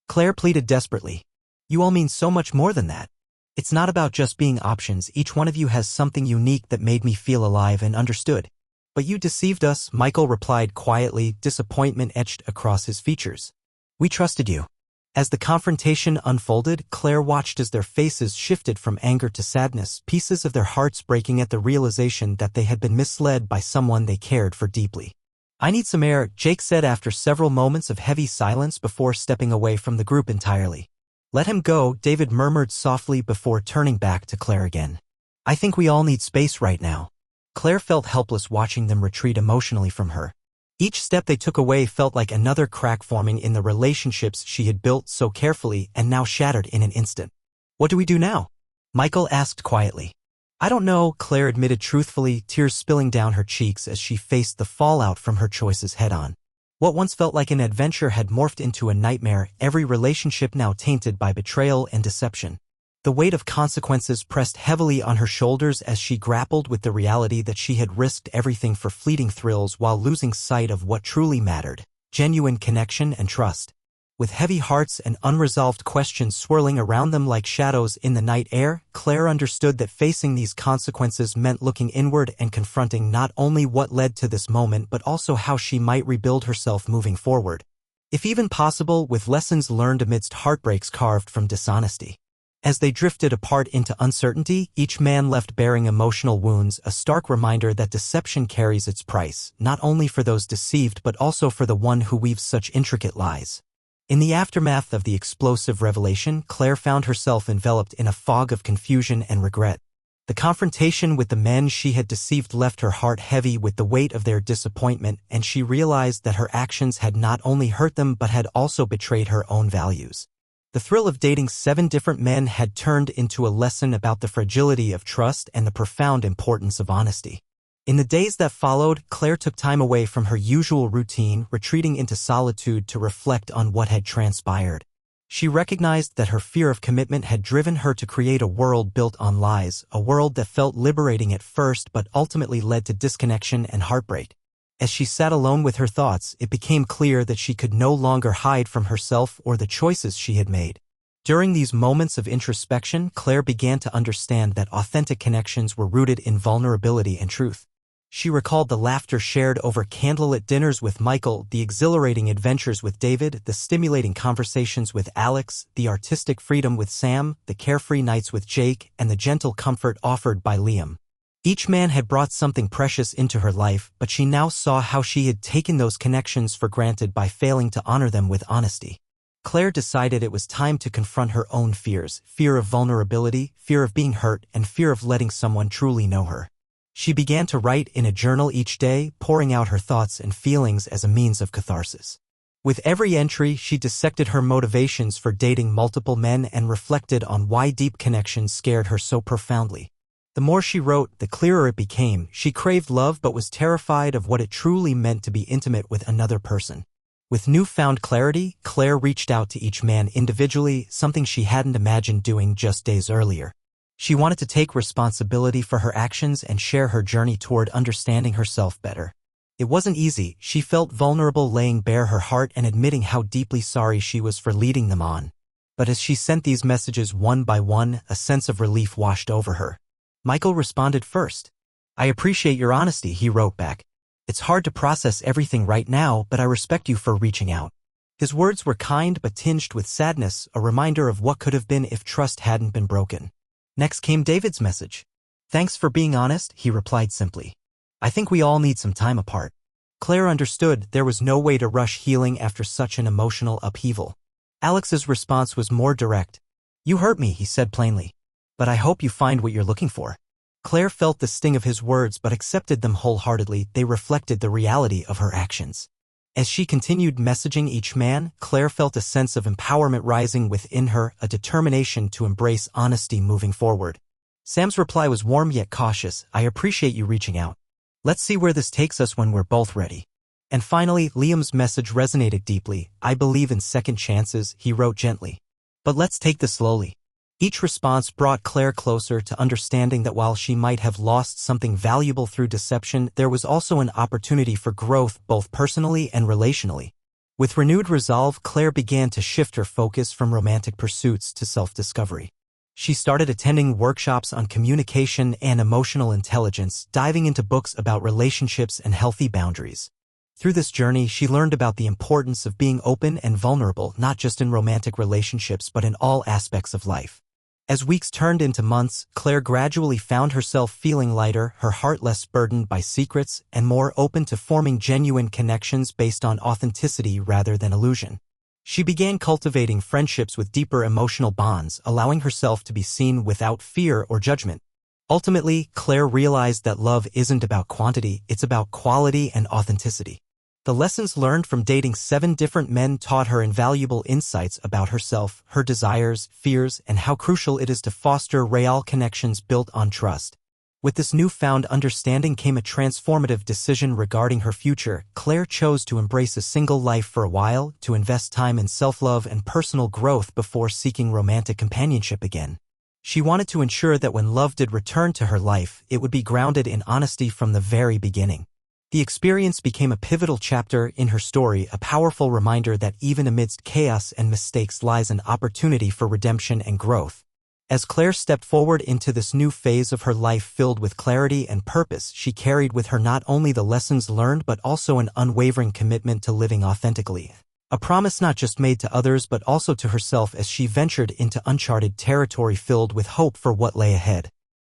Claire pleaded desperately. You all mean so much more than that. It's not about just being options. Each one of you has something unique that made me feel alive and understood. But you deceived us, Michael replied quietly, disappointment etched across his features. We trusted you. As the confrontation unfolded, Claire watched as their faces shifted from anger to sadness, pieces of their hearts breaking at the realization that they had been misled by someone they cared for deeply. I need some air, Jake said after several moments of heavy silence before stepping away from the group entirely. Let him go, David murmured softly before turning back to Claire again. I think we all need space right now. Claire felt helpless watching them retreat emotionally from her. Each step they took away felt like another crack forming in the relationships she had built so carefully and now shattered in an instant. What do we do now? Michael asked quietly. I don't know, Claire admitted truthfully, tears spilling down her cheeks as she faced the fallout from her choices head-on. What once felt like an adventure had morphed into a nightmare, every relationship now tainted by betrayal and deception. The weight of consequences pressed heavily on her shoulders as she grappled with the reality that she had risked everything for fleeting thrills while losing sight of what truly mattered, genuine connection and trust. With heavy hearts and unresolved questions swirling around them like shadows in the night air, Claire understood that facing these consequences meant looking inward and confronting not only what led to this moment but also how she might rebuild herself moving forward. If even possible, with lessons learned amidst heartbreaks carved from dishonesty. As they drifted apart into uncertainty, each man left bearing emotional wounds, a stark reminder that deception carries its price, not only for those deceived but also for the one who weaves such intricate lies. In the aftermath of the explosive revelation, Claire found herself enveloped in a fog of confusion and regret. The confrontation with the men she had deceived left her heart heavy with the weight of their disappointment, and she realized that her actions had not only hurt them but had also betrayed her own values. The thrill of dating 7 different men had turned into a lesson about the fragility of trust and the profound importance of honesty. In the days that followed, Claire took time away from her usual routine, retreating into solitude to reflect on what had transpired. She recognized that her fear of commitment had driven her to create a world built on lies, a world that felt liberating at first but ultimately led to disconnection and heartbreak. As she sat alone with her thoughts, it became clear that she could no longer hide from herself or the choices she had made. During these moments of introspection, Claire began to understand that authentic connections were rooted in vulnerability and truth. She recalled the laughter shared over candlelit dinners with Michael, the exhilarating adventures with David, the stimulating conversations with Alex, the artistic freedom with Sam, the carefree nights with Jake, and the gentle comfort offered by Liam. Each man had brought something precious into her life, but she now saw how she had taken those connections for granted by failing to honor them with honesty. Claire decided it was time to confront her own fears, fear of vulnerability, fear of being hurt, and fear of letting someone truly know her. She began to write in a journal each day, pouring out her thoughts and feelings as a means of catharsis. With every entry, she dissected her motivations for dating multiple men and reflected on why deep connections scared her so profoundly. The more she wrote, the clearer it became. She craved love but was terrified of what it truly meant to be intimate with another person. With newfound clarity, Claire reached out to each man individually, something she hadn't imagined doing just days earlier. She wanted to take responsibility for her actions and share her journey toward understanding herself better. It wasn't easy. She felt vulnerable, laying bare her heart and admitting how deeply sorry she was for leading them on. But as she sent these messages one by one, a sense of relief washed over her. Michael responded first. "I appreciate your honesty," he wrote back. "It's hard to process everything right now, but I respect you for reaching out." His words were kind but tinged with sadness, a reminder of what could have been if trust hadn't been broken. Next came David's message. "Thanks for being honest," he replied simply. "I think we all need some time apart." Claire understood there was no way to rush healing after such an emotional upheaval. Alex's response was more direct. "You hurt me," he said plainly. "But I hope you find what you're looking for." Claire felt the sting of his words but accepted them wholeheartedly. They reflected the reality of her actions. As she continued messaging each man, Claire felt a sense of empowerment rising within her, a determination to embrace honesty moving forward. Sam's reply was warm yet cautious. "I appreciate you reaching out. Let's see where this takes us when we're both ready." And finally, Liam's message resonated deeply. "I believe in second chances," he wrote gently. "But let's take this slowly." Each response brought Claire closer to understanding that while she might have lost something valuable through deception, there was also an opportunity for growth both personally and relationally. With renewed resolve, Claire began to shift her focus from romantic pursuits to self-discovery. She started attending workshops on communication and emotional intelligence, diving into books about relationships and healthy boundaries. Through this journey, she learned about the importance of being open and vulnerable, not just in romantic relationships but in all aspects of life. As weeks turned into months, Claire gradually found herself feeling lighter, her heart less burdened by secrets, and more open to forming genuine connections based on authenticity rather than illusion. She began cultivating friendships with deeper emotional bonds, allowing herself to be seen without fear or judgment. Ultimately, Claire realized that love isn't about quantity, it's about quality and authenticity. The lessons learned from dating 7 different men taught her invaluable insights about herself, her desires, fears, and how crucial it is to foster real connections built on trust. With this newfound understanding came a transformative decision regarding her future. Claire chose to embrace a single life for a while, to invest time in self-love and personal growth before seeking romantic companionship again. She wanted to ensure that when love did return to her life, it would be grounded in honesty from the very beginning. The experience became a pivotal chapter in her story, a powerful reminder that even amidst chaos and mistakes lies an opportunity for redemption and growth. As Claire stepped forward into this new phase of her life filled with clarity and purpose, she carried with her not only the lessons learned but also an unwavering commitment to living authentically. A promise not just made to others but also to herself as she ventured into uncharted territory filled with hope for what lay ahead.